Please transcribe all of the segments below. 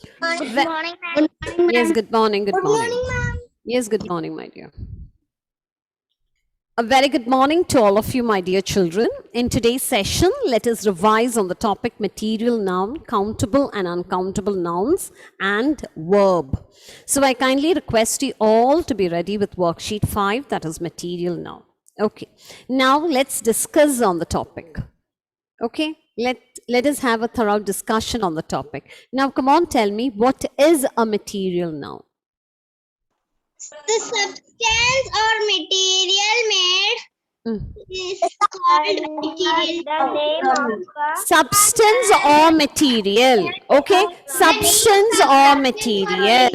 Good morning, ma'am. Yes, good morning, good Good morning. morning, ma'am. Yes, good morning, my dear. A very good morning to all of you, my dear children. In today's session, let us revise on the topic material noun, countable and uncountable nouns, and verb. So I kindly request you all to be ready with worksheet 5, that is material noun. Okay, now let's discuss on the topic. Okay, let us have a thorough discussion on the topic. Now, come on, tell me, what is a material noun? The substance or material made Mm. is called material. The name of Substance or material, okay, substance or material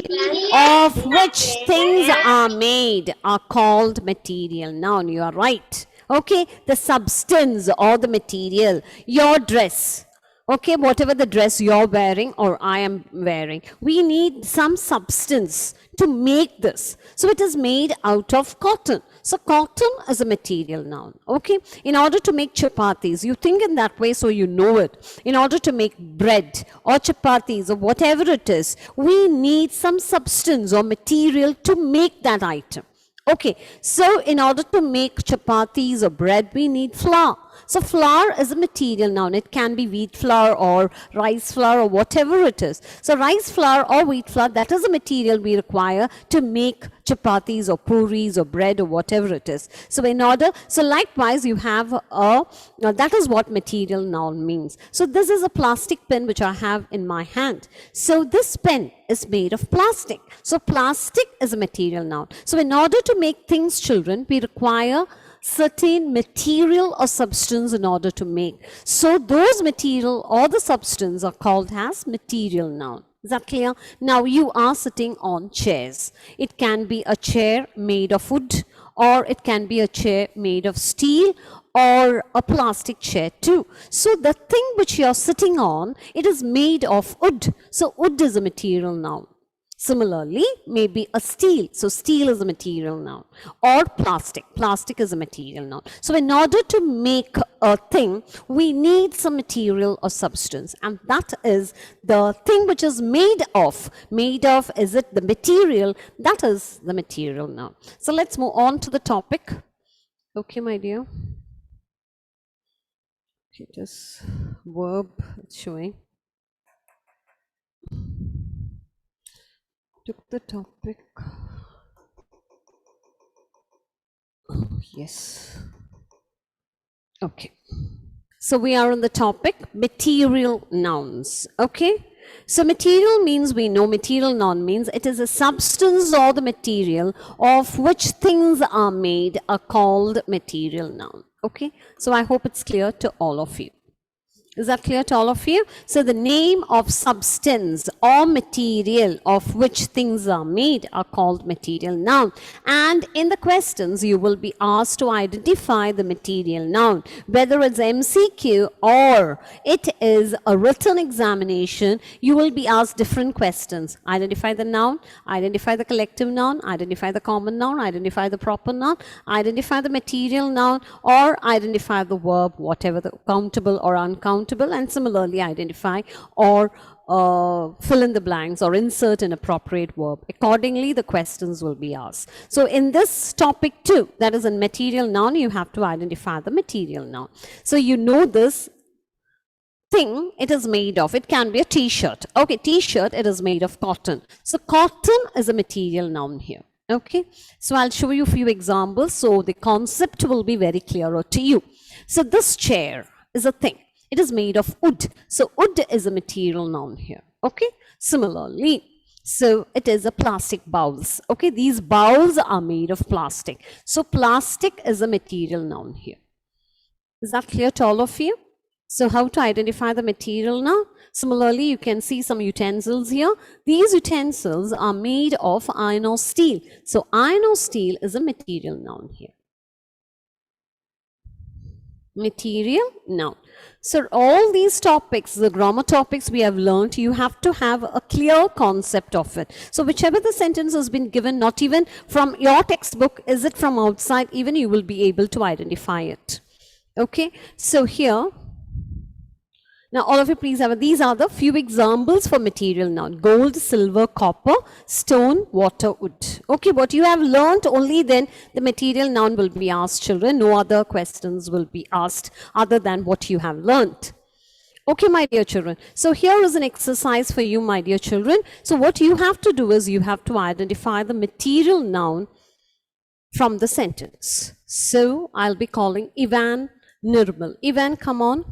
of which things are made are called material noun. You are right. Okay, the substance or the material, your dress, okay, whatever the dress you're wearing or I am wearing, we need some substance to make this. So it is made out of cotton. So cotton is a material noun. Okay, in order to make chapatis, you think in that way, so you know it. In order to make bread or chapatis or whatever it is, we need some substance or material to make that item. Okay, so in order to make chapatis or bread, we need flour. So flour is a material noun. It can be wheat flour or rice flour or whatever it is. So rice flour or wheat flour, that is a material we require to make chapatis or puris or bread or whatever it is. So in order, so likewise you have that is what material noun means. So this is a plastic pen which I have in my hand. So this pen is made of plastic. So plastic is a material noun. So in order to make things, children, we require certain material or substance in order to make. So those material or the substance are called as material noun. Is that clear? Now you are sitting on chairs. It can be a chair made of wood, or it can be a chair made of steel, or a plastic chair too. So the thing which you are sitting on, it is made of wood. So wood is a material noun. Similarly, maybe a steel. So steel is a material noun. Or plastic. Plastic is a material noun. So in order to make a thing, we need some material or substance. And that is the thing which is made of. Made of, is it the material? That is the material noun. So let's move on to the topic. Okay, my dear. Okay, just verb it's showing. Took the topic. Oh, yes. Okay. So we are on the topic material nouns. Okay. So material means, we know material noun means it is a substance or the material of which things are made are called material noun. Okay. So I hope it's clear to all of you. Is that clear to all of you? So the name of substance or material of which things are made are called material noun. And in the questions, you will be asked to identify the material noun. Whether it's MCQ or it is a written examination, you will be asked different questions. Identify the noun, identify the collective noun, identify the common noun, identify the proper noun, identify the material noun, or identify the verb, whatever the countable or uncountable, and similarly identify or fill in the blanks or insert an appropriate verb. Accordingly, the questions will be asked. So in this topic too, that is in material noun, you have to identify the material noun. So you know this thing it is made of. It can be a t-shirt. Okay, t-shirt, it is made of cotton. So cotton is a material noun here. Okay, so I'll show you a few examples so the concept will be very clearer to you. So this chair is a thing. It is made of wood. So wood is a material noun here. Okay, similarly, so it is a plastic bowls. Okay, these bowls are made of plastic. So plastic is a material noun here. Is that clear to all of you? So how to identify the material now? Similarly, you can see some utensils here. These utensils are made of iron or steel. So iron or steel is a material noun here. Material noun. So all these topics, the grammar topics we have learned, you have to have a clear concept of it. So whichever the sentence has been given, not even from your textbook, is it from outside, even you will be able to identify it. Okay, so here, Now, all of you please have, these are the few examples for material noun. Gold, silver, copper, stone, water, wood. Okay, what you have learned, only then the material noun will be asked, children. No other questions will be asked other than what you have learned. Okay, my dear children. So here is an exercise for you, my dear children. So what you have to do is you have to identify the material noun from the sentence. So I'll be calling Ivan Nirmal. Ivan, come on.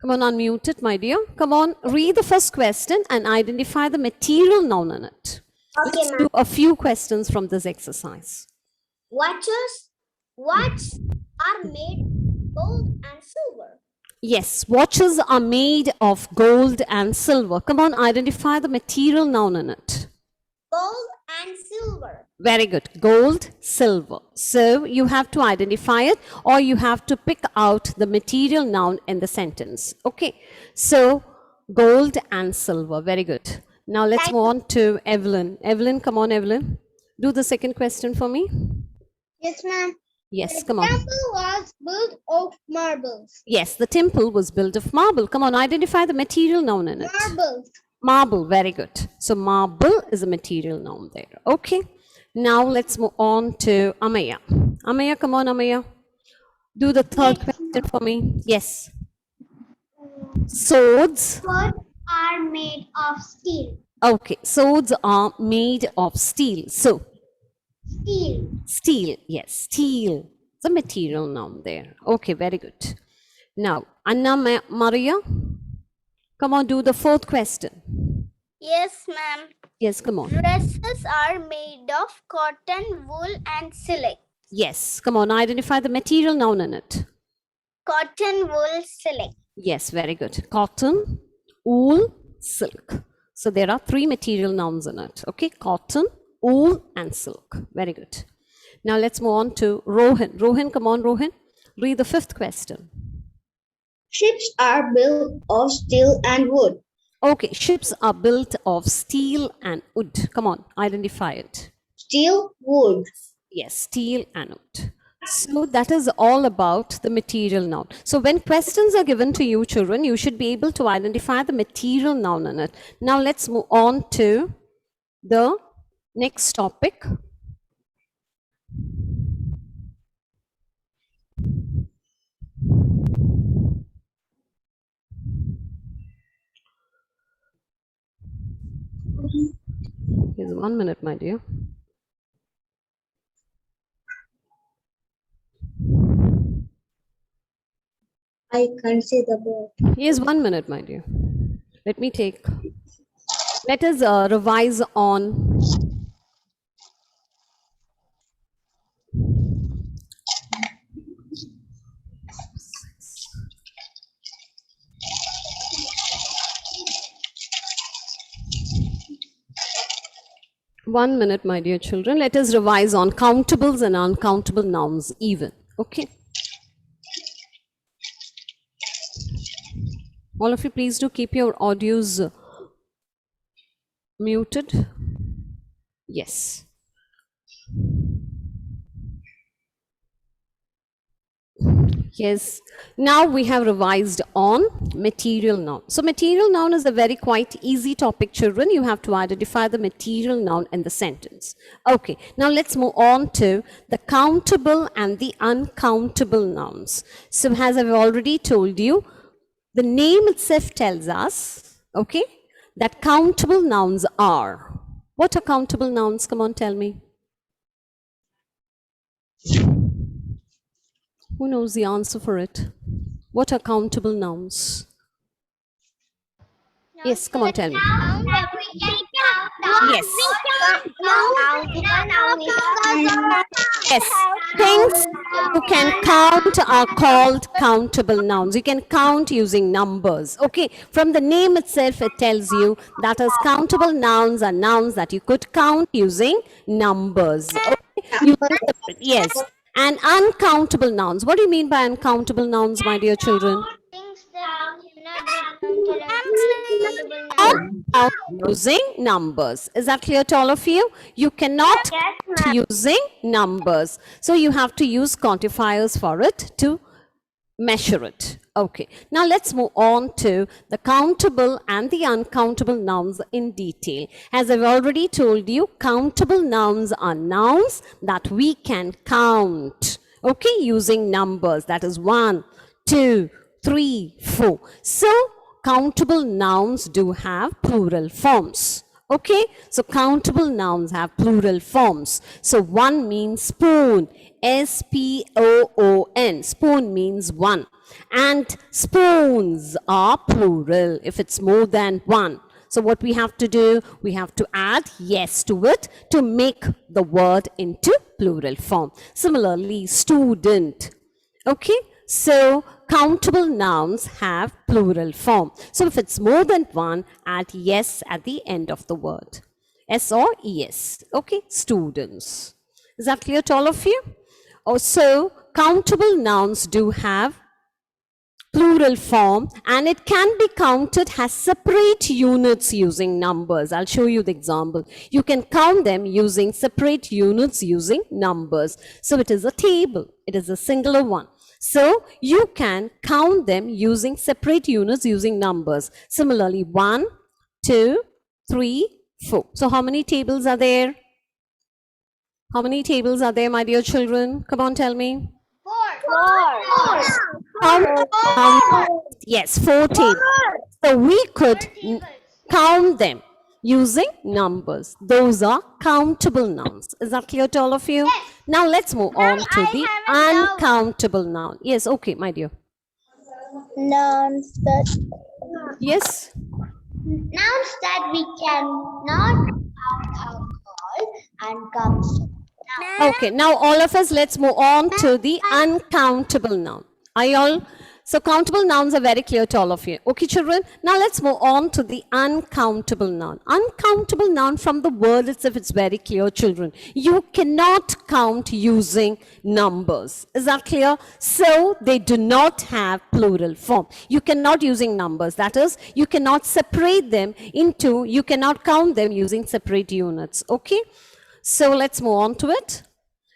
Come on, unmute it, my dear. Come on, read the first question and identify the material noun in it. Okay, Let's do a few questions from this exercise. Watches are made of gold and silver. Yes, watches are made of gold and silver. Come on, identify the material noun in it. Gold and silver. Very good. Gold, silver. So you have to identify it, or you have to pick out the material noun in the sentence. Okay. So gold and silver. Very good. Now let's move on to Evelyn. Evelyn, come on, Evelyn. Do the second question for me. Yes, ma'am. Yes, come on. The temple was built of marbles. Yes, the temple was built of marble. Come on, identify the material noun in it. Marbles. Marble, very good. So marble is a material noun there. Okay. Now let's move on to Amaya. Amaya, come on, Amaya. Do the third question for me. Yes. Swords. Swords are made of steel. Okay, swords are made of steel. So, Steel. steel, yes, steel. The material noun there. Okay, very good. Now, Anna Maria, come on, do the fourth question. Yes, ma'am. Yes, come on. Dresses are made of cotton, wool, and silk. Yes, come on, identify the material noun in it. Cotton, wool, silk. Yes, very good. Cotton, wool, silk. So there are three material nouns in it. Okay, cotton, wool, and silk. Very good. Now let's move on to Rohan. Rohan, come on, Rohan. Read the fifth question. Ships are built of steel and wood. Okay, ships are built of steel and wood. Come on, identify it. Steel, wood. Yes, steel and wood. So that is all about the material noun. So when questions are given to you, children, you should be able to identify the material noun in it. Now let's move on to the next topic. Here's 1 minute, my dear. I can't see the board. Here's 1 minute, my dear. Let us revise on One minute, my dear children. Let us revise on countables and uncountable nouns even. Okay. All of you, please do keep your audios muted. Yes. Yes. Now we have revised on material noun. So material noun is a very quite easy topic, children. You have to identify the material noun in the sentence. Okay. Now let's move on to the countable and the uncountable nouns. So as I've already told you, the name itself tells us, okay, that countable nouns are. What are countable nouns? Come on, tell me. Who knows the answer for it? What are countable nouns? Yes, come on, tell me. Yes. Yes. Things you can count are called countable nouns. You can count using numbers. Okay. From the name itself, it tells you that as countable nouns are nouns that you could count using numbers. Okay. Yes. And uncountable nouns. What do you mean by uncountable nouns, my dear children? Things that cannot be Count using numbers. Is that clear to all of you? You cannot count using numbers. So you have to use quantifiers for it to measure it. Okay, now let's move on to the countable and the uncountable nouns in detail. As I've already told you, countable nouns are nouns that we can count, okay, using numbers. That is 1, 2, 3, 4. So, countable nouns do have plural forms. Okay, so countable nouns have plural forms. So, one means spoon, S-P-O-O-N. Spoon means one. And spoons are plural if it's more than one. So what we have to do, we have to add yes to it to make the word into plural form. Similarly, student. Okay, so countable nouns have plural form. So if it's more than one, add yes at the end of the word. S or ES. Okay, students. Is that clear to all of you? Also, countable nouns do have plural form and it can be counted as separate units using numbers. I'll show you the example. You can count them using separate units using numbers. So it is a table. It is a singular one. So you can count them using separate units using numbers. Similarly, 1, 2, 3, 4. So how many tables are there? How many tables are there, my dear children? Come on, tell me. 4. Yes, 4 tables. So we could count them using numbers. Those are countable nouns. Is that clear to all of you? Yes. Now let's move on to the uncountable noun. Yes, okay, my dear. Nouns that Yes. we cannot count are called uncountable. Okay, now all of us, let's move on to the uncountable noun. Are you all? So countable nouns are very clear to all of you. Okay, children. Now let's move on to the uncountable noun. Uncountable noun, from the word itself, it's very clear, children. You cannot count using numbers. Is that clear? So they do not have plural form. You cannot using numbers. That is, you cannot separate them into, you cannot count them using separate units. Okay. So let's move on to it.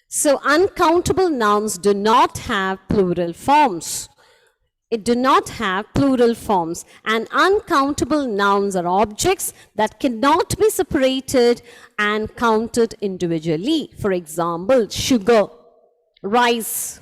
So uncountable nouns do not have plural forms. It do not have plural forms, and uncountable nouns are objects that cannot be separated and counted individually. For example, sugar, rice,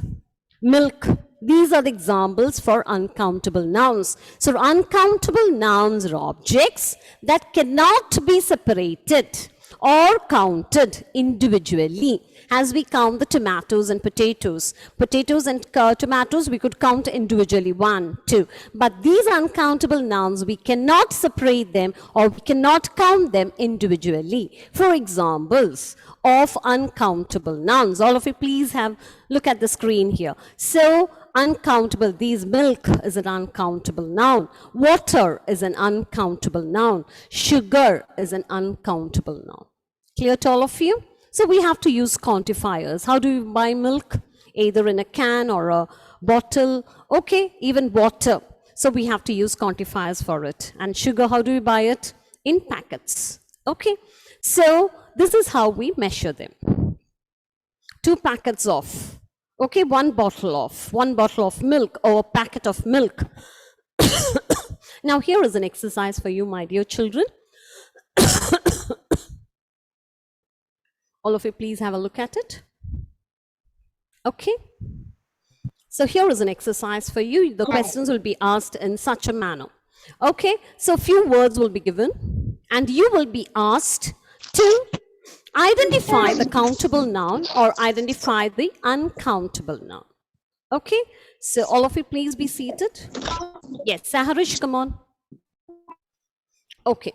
milk. These are the examples for uncountable nouns. So uncountable nouns are objects that cannot be separated or counted individually, as we count the tomatoes and potatoes. Potatoes and tomatoes we could count individually, 1, 2. But these uncountable nouns, we cannot separate them or we cannot count them individually. For examples of uncountable nouns, all of you please have look at the screen here. So uncountable, these milk is an uncountable noun. Water is an uncountable noun. Sugar is an uncountable noun. Clear to all of you? So we have to use quantifiers. How do you buy milk? Either in a can or a bottle. Okay, even water. So we have to use quantifiers for it. And sugar, how do we buy it? In packets. Okay, so this is how we measure them. 2 packets of, okay, 1 bottle of milk or a packet of milk. Now here is an exercise for you, my dear children. All of you please have a look at it. Okay. So here is an exercise for you. The questions will be asked in such a manner. Okay. So few words will be given and you will be asked to identify the countable noun or identify the uncountable noun. Okay. So all of you please be seated. Yes, Saharish, come on. Okay.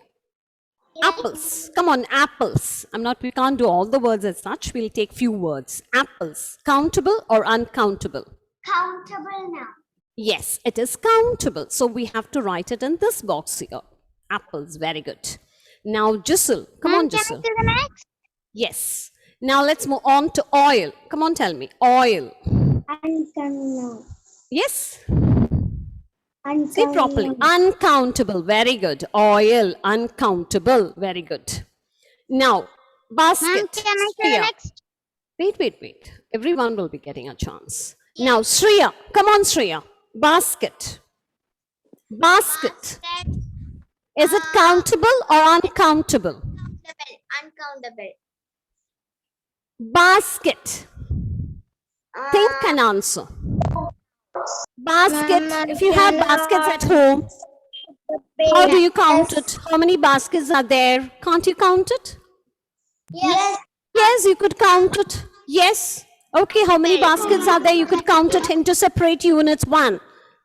Apples. Come on, apples. We can't do all the words as such. We'll take few words. Apples. Countable or uncountable? Countable now. Yes, it is countable. So we have to write it in this box here. Apples. Very good. Now, Jissel. Come on, Jissel. Can I do the next? Yes. Now let's move on to oil. Come on, tell me. Oil. Uncountable. Yes. Say properly. Uncountable. Very good. Oil. Uncountable. Very good. Now, basket. Can I do the next? Wait. Everyone will be getting a chance. Now, Shreya. Come on, Shreya. Basket. Basket. Is it countable or uncountable? Uncountable. Basket. Think and answer. Basket. If you have baskets at home, how do you count it? How many baskets are there? Can't you count it? Yes. Yes, you could count it. Yes. Okay, how many baskets are there? You could count it into separate units. 1,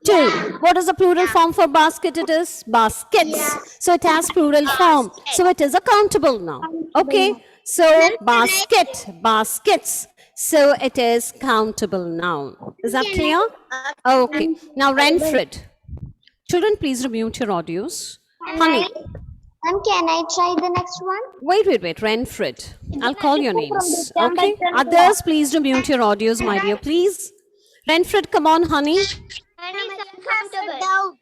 2. What is the plural form for basket? It is baskets. So it has plural form. So it is a countable now. Okay. So basket, baskets. So it is countable noun. Is that clear? Okay. Now Renfred. Children, please mute your audios. Honey. Can I try the next one? Wait. Renfred. I'll call your names. Okay. Others, please do mute your audios, my dear, please. Renfred, come on, honey. Honey is uncountable.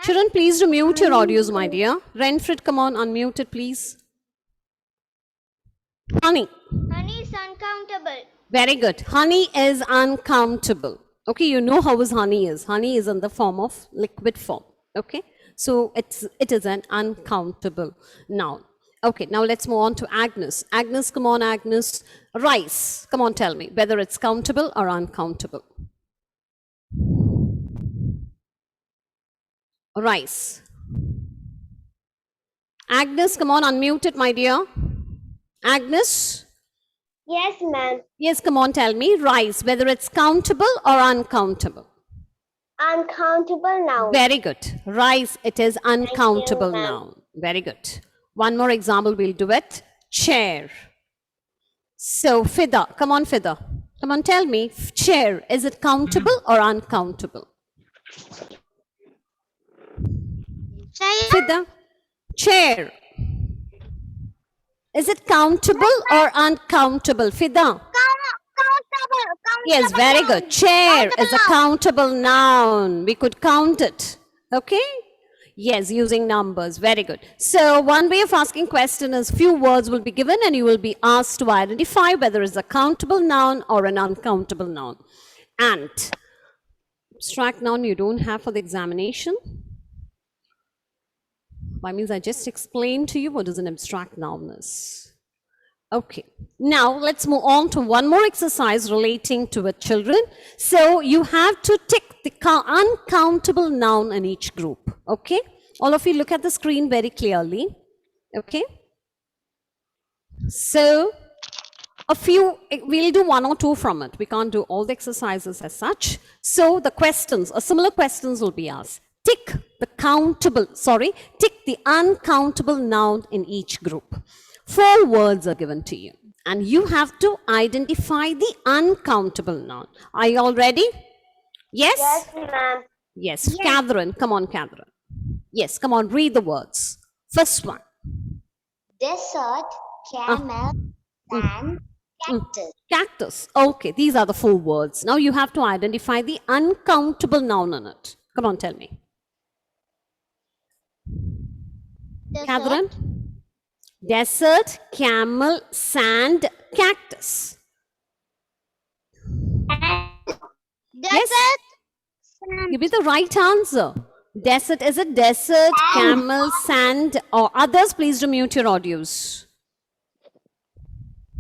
Children, please do mute your audios, my dear. Renfred, come on, unmute it, please. Honey. Honey is uncountable. Very good. Honey is uncountable. Okay, you know how honey is. Honey is in the form of liquid form. Okay. So it is an uncountable noun. Okay, now let's move on to Agnes. Agnes, come on, Agnes. Rice, come on, tell me whether it's countable or uncountable. Rice. Agnes, come on, unmute it, my dear. Agnes? Yes, ma'am. Yes, come on, tell me. Rice, whether it's countable or uncountable. Uncountable noun. Very good. Rice, it is uncountable noun. Very good. One more example, we'll do it. Chair. So, Fida, come on, Fida. Come on, tell me. Chair, is it countable or uncountable? Fida. Chair. Is it countable or uncountable? Fida. Yes, very good. Chair is a countable noun. We could count it. Okay? Yes, using numbers. Very good. So one way of asking question is few words will be given and you will be asked to identify whether it's a countable noun or an uncountable noun. And abstract noun you don't have for the examination. That means I just explained to you what is an abstract noun is. Okay, now let's move on to one more exercise relating to it, children. So you have to tick the uncountable noun in each group. Okay, all of you look at the screen very clearly. Okay, so we'll do 1 or 2 from it. We can't do all the exercises as such. So the questions, similar questions will be asked. Tick the uncountable noun in each group. 4 words are given to you and you have to identify the uncountable noun. Are you all ready? Yes? Yes, ma'am. Yes. Catherine, come on, Catherine. Yes, come on, read the words. First one. Desert, camel, sand, cactus. Cactus. Okay, these are the 4 words. Now you have to identify the uncountable noun in it. Come on, tell me. Desert. Catherine? Desert, camel, sand, cactus. Yes? Give me the right answer. Desert, is it desert, camel, sand, or others? Please do mute your audios.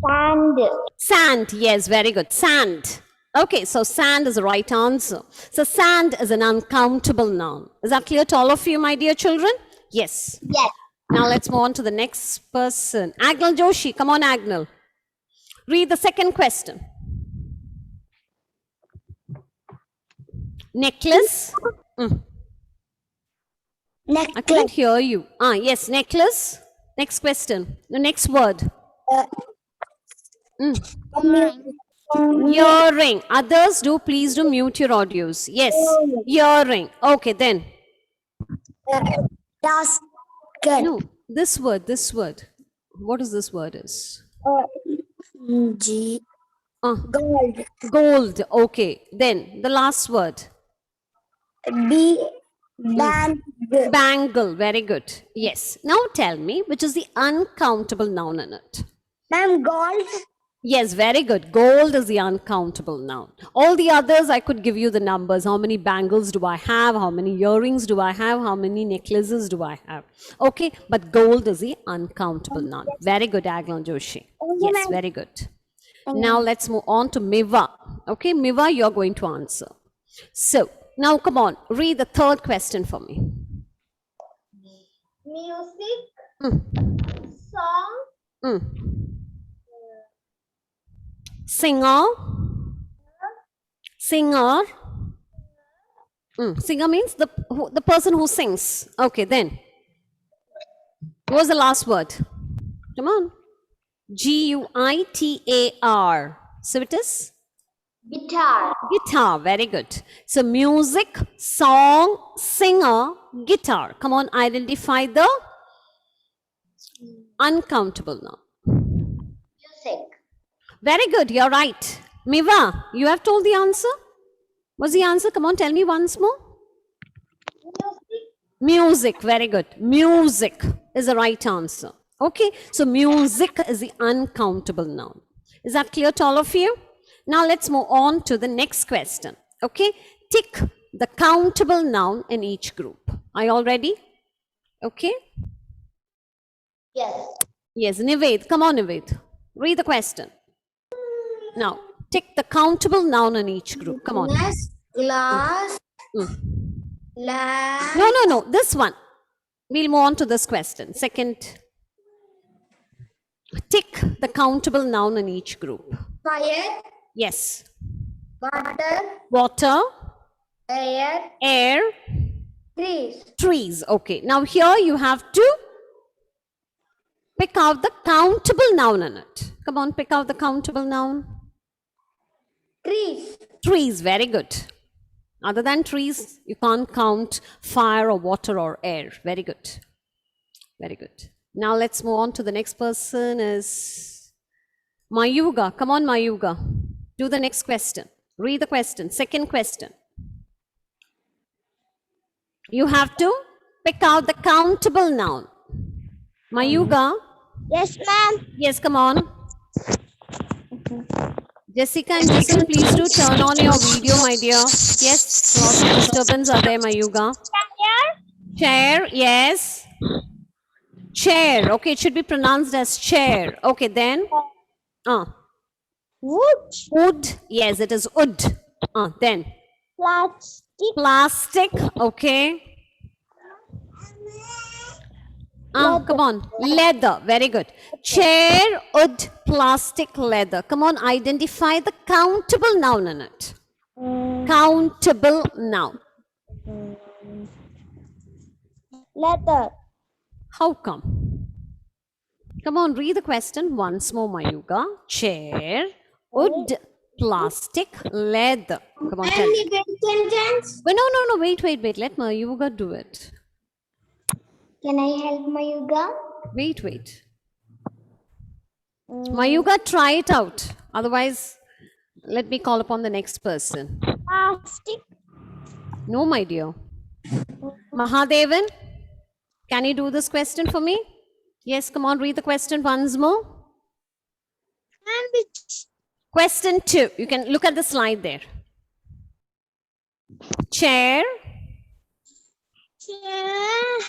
Sand. Sand, yes, very good. Sand. Okay, so sand is the right answer. So sand is an uncountable noun. Is that clear to all of you, my dear children? Yes. Yes. Now let's move on to the next person. Agnal Joshi, come on, Agnal. Read the second question. Necklace. I couldn't hear you. Yes, necklace. Next question. The next word. Earring. Others do, please do mute your audios. Yes, earring. Okay, then. No, this word. What is this word is? Gold. Gold. Okay, then the last word. Bangle. Very good. Yes. Now tell me, which is the uncountable noun in it? Ma'am, gold. Yes, very good. Gold is the uncountable noun. All the others, I could give you the numbers. How many bangles do I have? How many earrings do I have? How many necklaces do I have? Okay, but gold is the uncountable noun. Very good, Aglan Joshi. Yes, very good. Now let's move on to Miva. Okay, Miva, you're going to answer. So, now come on, read the third question for me. Music, song, Mm. Singer. Singer. Singer means the person who sings. Okay, then. What was the last word? Come on. Guitar. So it is? guitar, Guitar. Very good. So music, song, singer, guitar. Come on, identify the uncountable noun. music, Very good. You're right. Miva, you have told the answer? What's the answer? Come on, tell me once more. Music. Very good. Music is the right answer. Okay. So music is the uncountable noun. Is that clear to all of you? Now let's move on to the next question. Okay. Tick the countable noun in each group. Are you all ready? Okay. yes, Yes. Nived. Come on, Nived. Read the question. Now, tick the countable noun in each group. Come on. glass, Mm. lamp, No. This one. We'll move on to this question. Second. Tick the countable noun in each group. fire, Yes. water, Water, air, air, trees, trees. Okay. Now here you have to pick out the countable noun in it. Come on, pick out the countable noun. trees, Trees. Very good. Other than trees, you can't count fire or water or air. Very good. Very good. Now let's move on to the next person is Mayuga. Come on, Mayuga. Do the next question. Read the question. Second question. You have to pick out the countable noun. Mayuga. yes, ma'am. Yes, come on. Jessica and Jason, please do turn on your video, my dear. Yes, lots of disturbance are there, Mayuga. Chair, yes. Chair. Okay, it should be pronounced as chair. Okay, then. Wood, Wood. Yes, it is wood. Then. plastic, Plastic. Okay. Come on. Leather. Very good. Chair, wood, plastic, leather. Come on, identify the countable noun in it. Countable noun. leather, How come? Come on, read the question once more, Mayuga. Chair, wood, plastic, leather. Come on, tell me. sentence. Wait, no. Wait. Let Mayuga do it. Can I help Mayuga? Wait. Mayuga, try it out. Otherwise, let me call upon the next person. Plastic, No, my dear. Mahadevan, can you do this question for me? Yes, come on, read the question once more. sandwich, Question 2. You can look at the slide there. Chair. chair,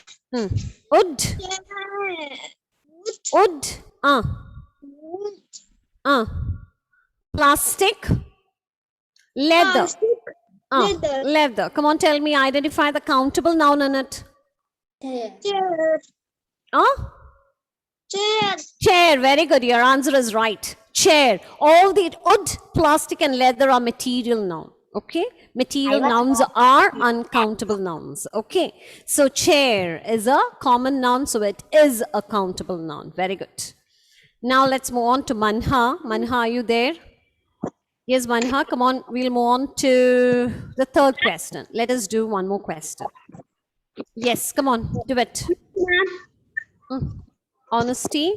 Wood. Wood. wood, Plastic. Leather. leather, Leather. Come on, tell me, identify the countable noun in it. chair, chair, Chair. Very good. Your answer is right. Chair. All the wood, plastic, and leather are material noun. Okay. Material nouns are uncountable nouns. Okay. So chair is a common noun, so it is a countable noun. Very good. Now let's move on to Manha. Manha, are you there? Yes, Manha. Come on. We'll move on to the third question. Let us do one more question. Yes, come on. Do it. Honesty.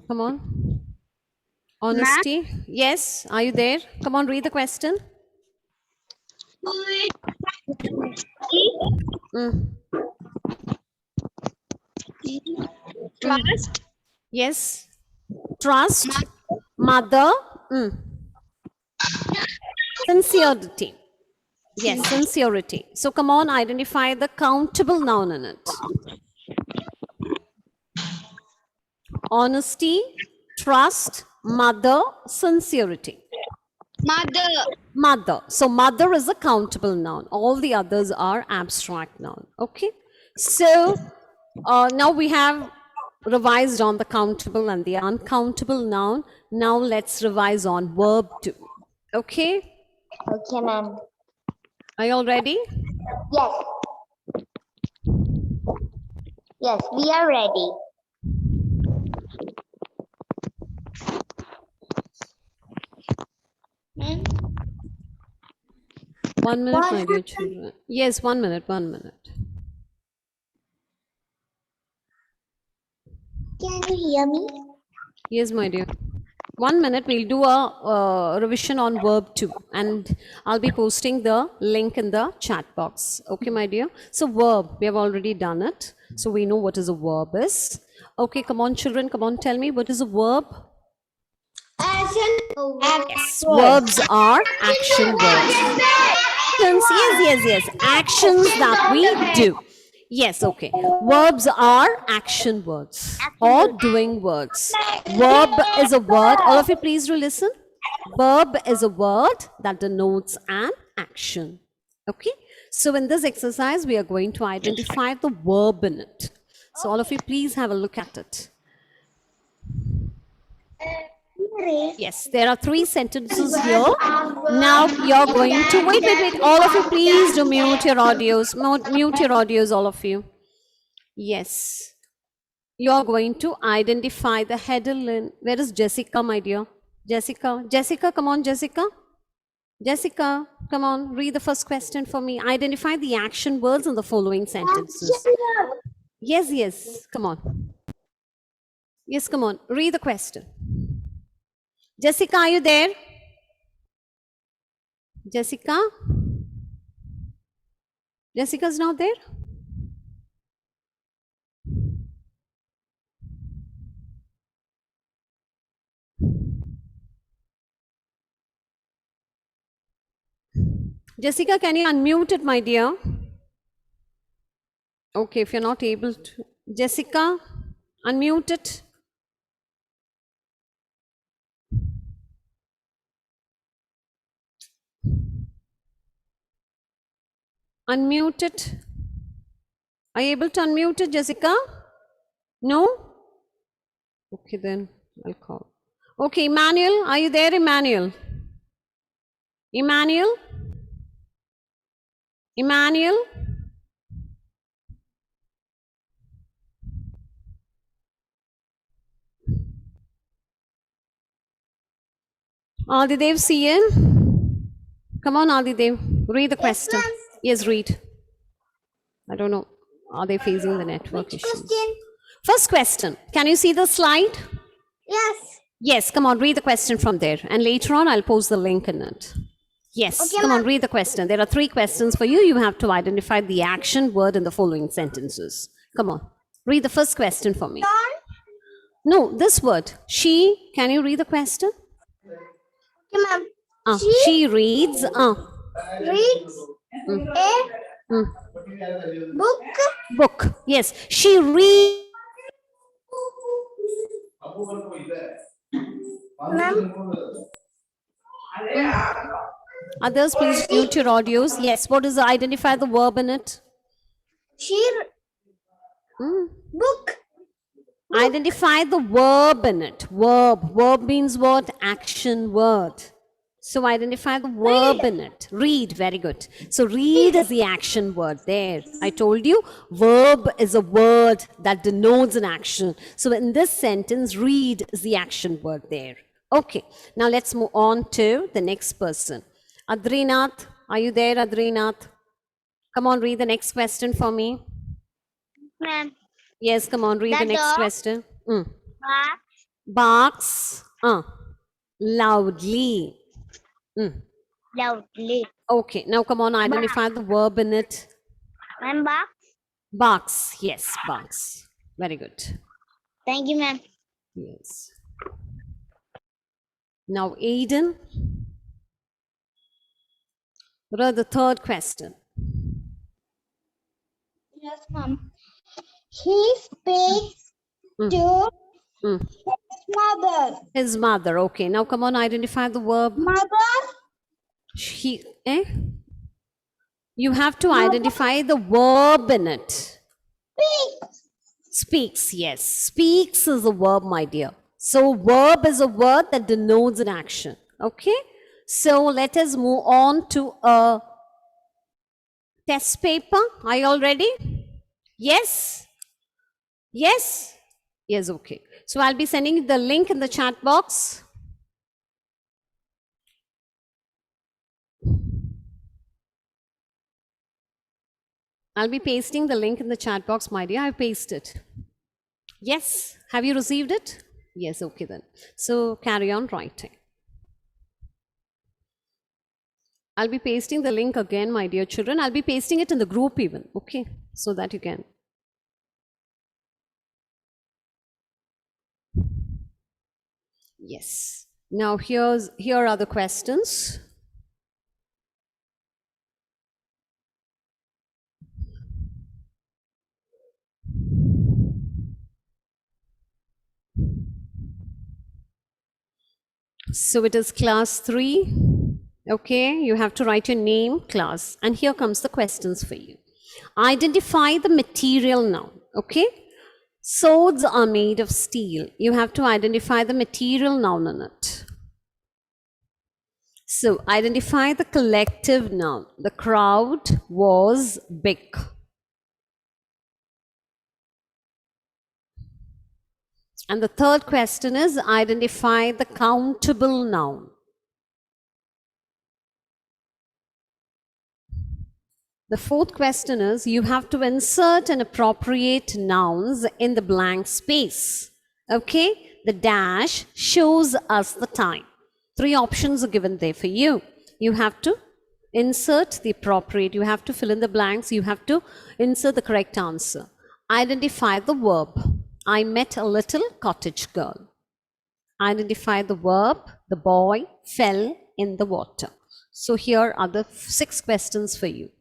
Come on. Honesty. Yes. Are you there? Come on, read the question. Mm. Trust. Yes. Trust. Mother. Mm. Sincerity. Yes, sincerity. So come on, identify the countable noun in it. Honesty, trust, mother, sincerity. Mother. Mother. So mother is a countable noun. All the others are abstract noun. Okay. So now we have revised on the countable and the uncountable noun. Now let's revise on verb too. Okay. Okay, ma'am. Are you all ready? Yes. Yes, we are ready. Ma'am? 1 minute, my dear children. Yes, 1 minute, 1 minute. Can you hear me? Yes, my dear. 1 minute, we'll do a revision on verb 2 and I'll be posting the link in the chat box. Okay, my dear. So verb, we have already done it. So we know what is a verb is. Okay, come on, children. Come on, tell me what is a verb? Action. Yes, verbs are action words. Yes. Actions that we do. Yes, okay. Verbs are action words or doing words. Verb is a word. All of you, please listen. Verb is a word that denotes an action. Okay. So in this exercise, we are going to identify the verb in it. So all of you, please have a look at it. Yes, there are 3 sentences here. Now you're going to wait. All of you, please do mute your audios. Mute your audios, all of you. Yes, you're going to identify the header in. Where is Jessica, my dear? Jessica, come on, Jessica. Jessica, come on, read the first question for me. Identify the action words in the following sentences. Yes, come on. Yes, come on, read the question. Jessica, are you there? Jessica? Jessica's not there? Jessica, can you unmute it, my dear? Okay, if you're not able to. Jessica, unmute it. Unmute it. Are you able to unmute it, Jessica? No? Okay, then I'll call. Okay, Emmanuel, are you there, Emmanuel? Emmanuel? Emmanuel? Adidev, CN? Come on, Adidev, read the question. Yes, read. I don't know. Are they facing the network issues? Question. First question. Can you see the slide? Yes. Yes, come on, read the question from there. And later on, I'll post the link in it. Yes, Okay, come on, read the question. There are 3 questions for you. You have to identify the action word in the following sentences. Come on, read the first question for me. No, this word. She, can you read the question? Okay, ma'am. She reads. Reads a book. Book. Yes, she reads. Ma'am. Others, please mute your audios. Yes, what is the identify the verb in it? Book. Identify the verb in it. Verb. Verb means what? Action word. So identify the verb in it. Read. Very good. So read is the action word there. I told you verb is a word that denotes an action. So in this sentence, read is the action word there. Okay. Now let's move on to the next person. Adrinath, are you there, Adrinath? Come on, read the next question for me. Ma'am. Yes, come on, read the next question. Barks. Barks loudly. Loudly. Okay, now come on, identify the verb in it. Ma'am, box. Barks. Yes, barks. Very good. Thank you, ma'am. Yes. Now, Aiden. What are the third question? Yes, ma'am. He speaks Mm. to Mm. his mother. His mother. Okay, now come on, identify the verb. Mother He. You have to identify the verb in it. speaks. Speaks, yes. Speaks is a verb, my dear. So, verb is a word that denotes an action. Okay? So, let us move on to a test paper. Are you all ready? Yes? Yes? Yes, okay. So, I'll be sending the link in the chat box. I'll be pasting the link in the chat box, my dear. I've pasted. Yes? Have you received it? Yes, okay then. So, carry on writing. I'll be pasting the link again, my dear children. I'll be pasting it in the group even, okay? So that you can. Yes. Now here are the questions. So it is class 3. Okay, you have to write your name, class, and here comes the questions for you. Identify the material noun, okay? Swords are made of steel. You have to identify the material noun in it. So, identify the collective noun. The crowd was big. And the third question is identify the countable noun. The fourth question is you have to insert and appropriate nouns in the blank space. Okay, the dash shows us the time. 3 options are given there for you. You have to insert the appropriate, you have to fill in the blanks, you have to insert the correct answer. Identify the verb. I met a little cottage girl. Identify the verb. The boy fell in the water. So here are the 6 questions for you.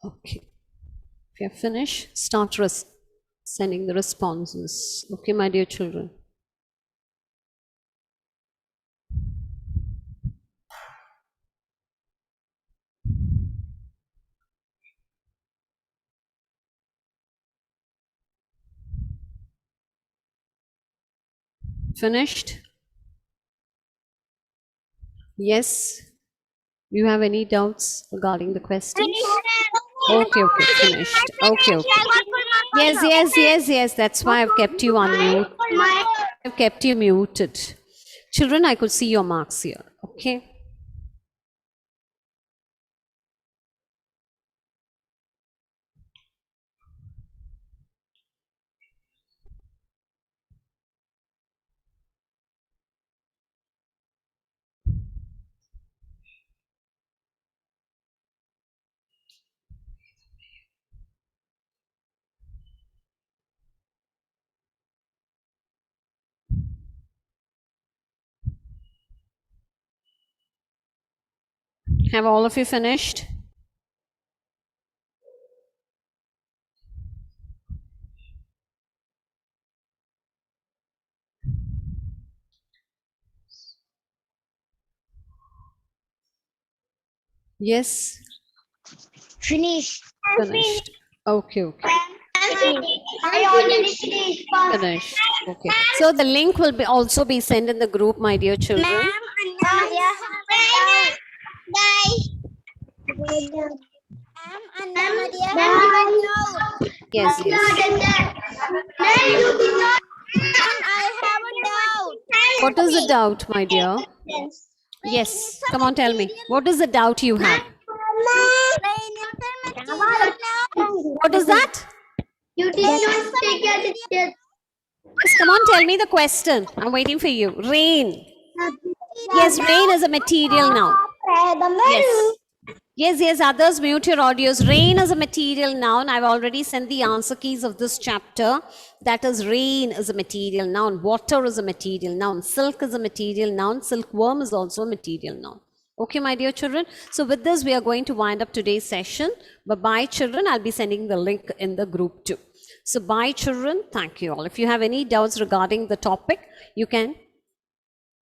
Okay. If you have finished, start sending the responses. Okay, my dear children. Finished? Yes? Do you have any doubts regarding the questions? Okay, finished. Okay. Yes. That's why I've kept you on mute. I've kept you muted. Children, I could see your marks here. Okay. Have all of you finished? Yes? Finish. Finished. Okay. I already finished. Finished. Okay. So the link will be also be sent in the group, my dear children. Ma'am, Yes. What is the doubt, my dear? Yes. Come on, tell me. What is the doubt you have? What is that? You did not take your teacher. Yes, come on, tell me the question. I'm waiting for you. Rain. Yes, rain is a material noun. Yes. Yes, others mute your audios. Rain is a material noun. I've already sent the answer keys of this chapter. That is, rain is a material noun. Water is a material noun. Silk is a material noun. Silkworm is also a material noun. Okay, my dear children. So with this, we are going to wind up today's session. Bye-bye, children. I'll be sending the link in the group too. So bye, children. Thank you all. If you have any doubts regarding the topic, you can